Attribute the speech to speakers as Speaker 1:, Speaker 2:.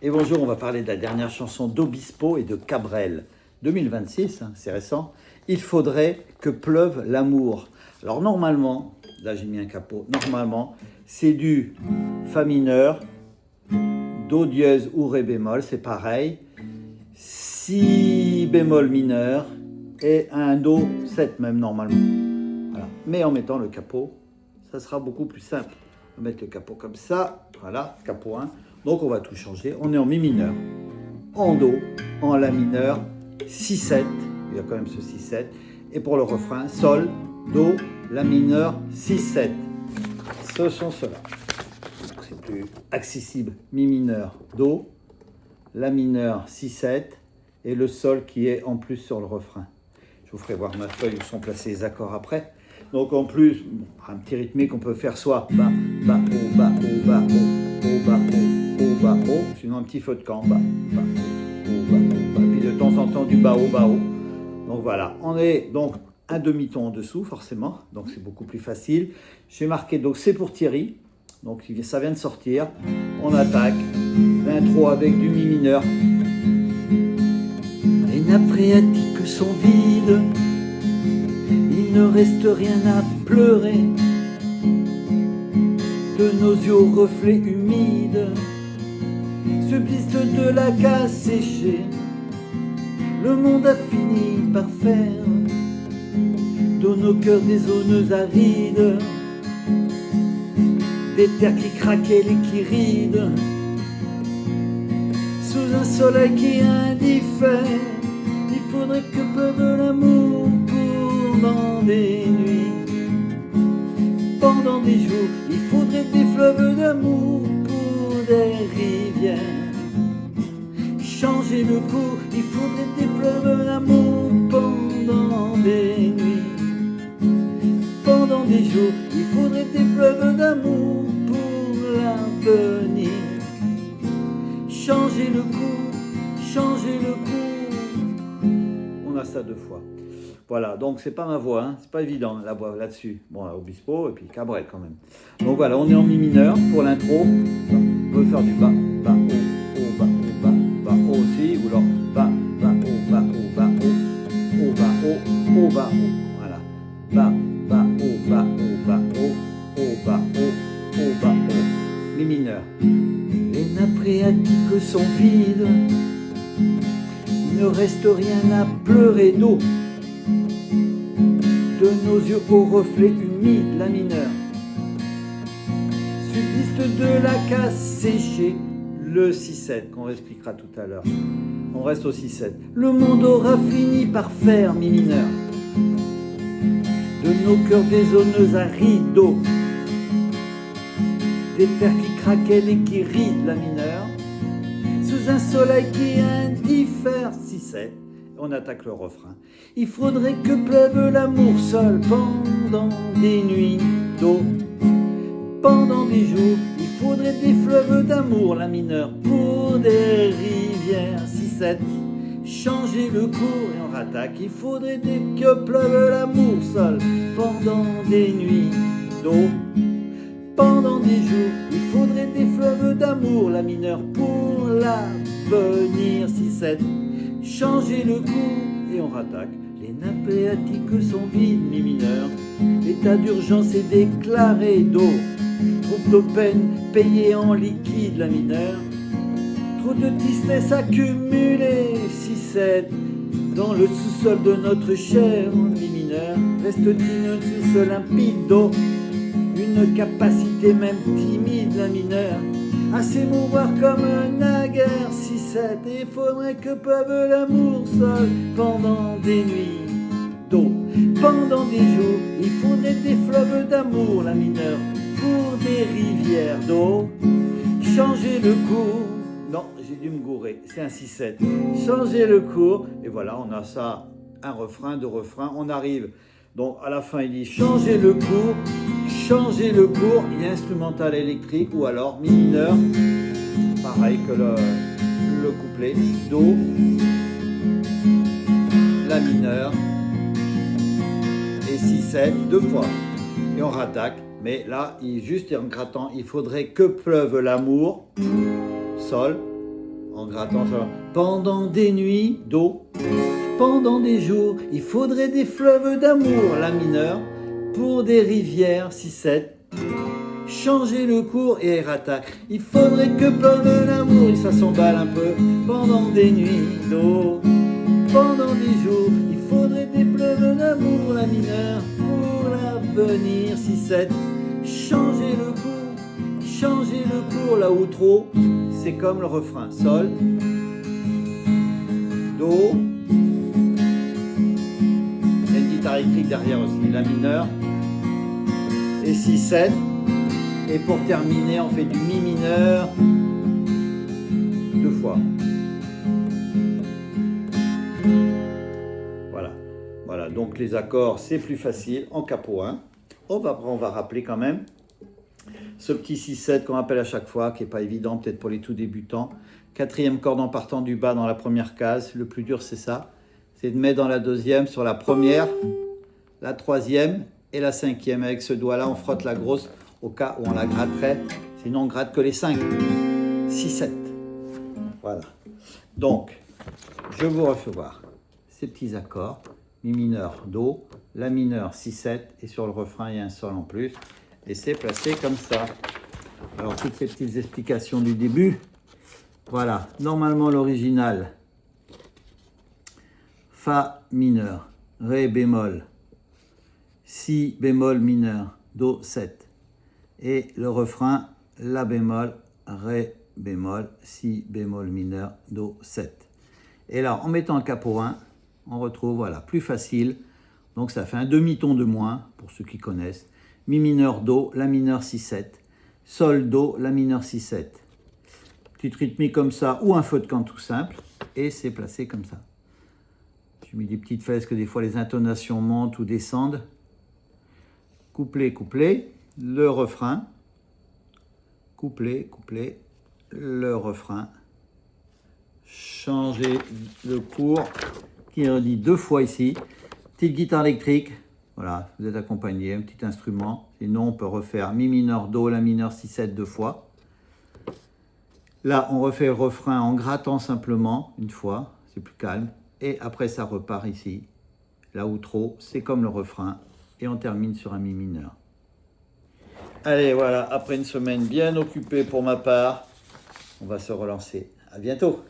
Speaker 1: Et bonjour, on va parler de la dernière chanson d'Obispo et de Cabrel, 2026, hein, c'est récent. Il faudrait que pleuve l'amour. Alors normalement, là j'ai mis un capot, normalement c'est du Fa mineur, Do dièse ou Ré bémol, c'est pareil, Si bémol mineur et un Do 7 même normalement. Voilà. Mais en mettant le capot, ça sera beaucoup plus simple. On va mettre le capot comme ça, voilà, capot 1. Donc on va tout changer, on est en Mi mineur, en Do, en La mineur, 6-7, il y a quand même ce 6-7, et pour le refrain, Sol, Do, La mineur, 6-7. Ce sont ceux-là. C'est plus accessible, Mi mineur, Do, La mineur, 6-7, et le Sol qui est en plus sur le refrain. Je vous ferai voir ma feuille où sont placés les accords après. Donc en plus, un petit rythmique qu'on peut faire soit bas, bas, haut, bas, haut, bas, haut, haut, bas, haut, bas, haut, sinon un petit feu de camp, bas, bas, haut, bas, haut, bas, puis de temps en temps du bas, haut, bas, haut. Donc voilà, on est donc un demi-ton en dessous forcément, donc c'est beaucoup plus facile. J'ai marqué, donc c'est pour Thierry, donc ça vient de sortir. On attaque l'intro avec du Mi mineur. Les nappes phréatiques sont vides, il ne reste rien à pleurer. De nos yeux aux reflets humides subsiste de la casse séchée. Le monde a fini par faire de nos cœurs des zones arides, des terres qui craquaient et qui rident, sous un soleil qui indiffère. Il faudrait que pleuve l'amour pendant des nuits, pendant des jours. Il faudrait des fleuves d'amour pour des rivières. Changer le cours, il faudrait des fleuves d'amour pendant des nuits, pendant des jours. Il faudrait des fleuves d'amour pour l'avenir. Changer le cours, changer le cours. On a ça deux fois. Voilà, donc c'est pas ma voix, hein, c'est pas évident la voix là-dessus. Bon, Obispo et puis Cabrel quand même. Donc voilà, on est en Mi mineur pour l'intro. On peut faire du bas, bas, haut, bas, haut, bas, bas, haut aussi, ou alors bas, bas, haut, bas, haut, bas, haut, bas, haut, bas, haut. Voilà, bas, bas, haut, bas, haut, bas, haut, bas, haut, bas, haut. Mi mineur. Les nappes phréatiques sont vides, il ne reste rien à pleurer d'eau. De nos yeux aux reflets humides, La mineur. Subsiste de la casse séchée, le 6-7 qu'on expliquera tout à l'heure. On reste au 6-7. Le monde aura fini par faire Mi mineur. De nos cœurs des zones arides d'eau, des terres qui craquellent et qui rident, La mineur, sous un soleil qui indiffère, 6-7. On attaque le refrain. Il faudrait que pleuve l'amour seul pendant des nuits d'eau, pendant des jours. Il faudrait des fleuves d'amour, La mineur, pour des rivières, 6-7. Changer le cours et on rattaque. Il faudrait que pleuve l'amour seul pendant des nuits d'eau, pendant des jours. Il faudrait des fleuves d'amour, La mineur, pour l'avenir, 6-7. Changer le cours et on rattaque. Les nappes phréatiques sont vides, Mi mineur. L'état d'urgence est déclaré d'eau. Trop de peine payée en liquide, La mineur. Trop de tristesse accumulée, 6-7. Dans le sous-sol de notre chair, Mi mineur. Reste-t-il une source limpide d'eau, une capacité même timide, La mineur, à s'émouvoir comme naguère, 6-7. Il faudrait que pleuve l'amour seul pendant des nuits d'eau, pendant des jours. Il faudrait des fleuves d'amour, La mineur, pour des rivières d'eau. Changer le cours. Non, j'ai dû me gourer, c'est un 6-7. Changer le cours. Et voilà, on a ça, un refrain, deux refrains. On arrive, donc à la fin il dit changer le cours. Changer le cours, il y a instrumental électrique ou alors Mi mineur, pareil que le couplet, Do, La mineur et 6-7 deux fois. Et on rattaque, mais là, juste en grattant, il faudrait que pleuve l'amour, Sol, en grattant ça. Pendant des nuits, Do. Pendant des jours, il faudrait des fleuves d'amour, La mineur. Pour des rivières, 6-7. Changer le cours et errata. Il faudrait que pleuve l'amour, et ça s'emballe un peu. Pendant des nuits, Do. Pendant des jours, il faudrait des pleuves d'amour, La mineur. Pour l'avenir, 6-7. Changer le cours, là où trop, c'est comme le refrain. Sol, Do. Il y a une guitare électrique derrière aussi, La mineur. Et 6-7. Et pour terminer, on fait du Mi mineur 2 fois. Voilà, donc les accords, c'est plus facile en capo 1. On va rappeler quand même ce petit 6-7 qu'on rappelle à chaque fois, qui n'est pas évident peut-être pour les tout débutants. 4e corde en partant du bas dans la première case. Le plus dur, c'est ça. C'est de mettre dans la deuxième, sur la première, la 3e et la 5e. Avec ce doigt-là, on frotte la grosse au cas où on la gratterait. Sinon, on gratte que les 5. 6-7. Voilà. Donc, je vous refais voir ces petits accords. Mi mineur, Do, La mineur, 6-7. Et sur le refrain, il y a un sol en plus. Et c'est placé comme ça. Alors, toutes ces petites explications du début. Voilà. Normalement, l'original. Fa mineur, Ré bémol, Si bémol mineur, Do 7. Et le refrain, La bémol, Ré bémol, Si bémol mineur, Do 7. Et là, en mettant le capo 1, on retrouve, voilà, plus facile. Donc ça fait un demi-ton de moins, pour ceux qui connaissent. Mi mineur, Do, La mineur, 6-7. Sol, Do, La mineur, 6-7. Petite rythmique comme ça, ou un feu de camp tout simple. Et c'est placé comme ça. J'ai mis des petites fesses que des fois les intonations montent ou descendent. Couplet, couplet, le refrain. Couplet, couplet, le refrain. Changer le cours, qui redit 2 fois ici. Petite guitare électrique, voilà, vous êtes accompagné, un petit instrument. Sinon, on peut refaire Mi mineur, Do, La mineur, 6-7 2 fois. Là, on refait le refrain en grattant simplement, une fois, c'est plus calme. Et après, ça repart ici. Là où trop, c'est comme le refrain. Et on termine sur un Mi mineur. Allez, voilà, après une semaine bien occupée pour ma part, on va se relancer. À bientôt.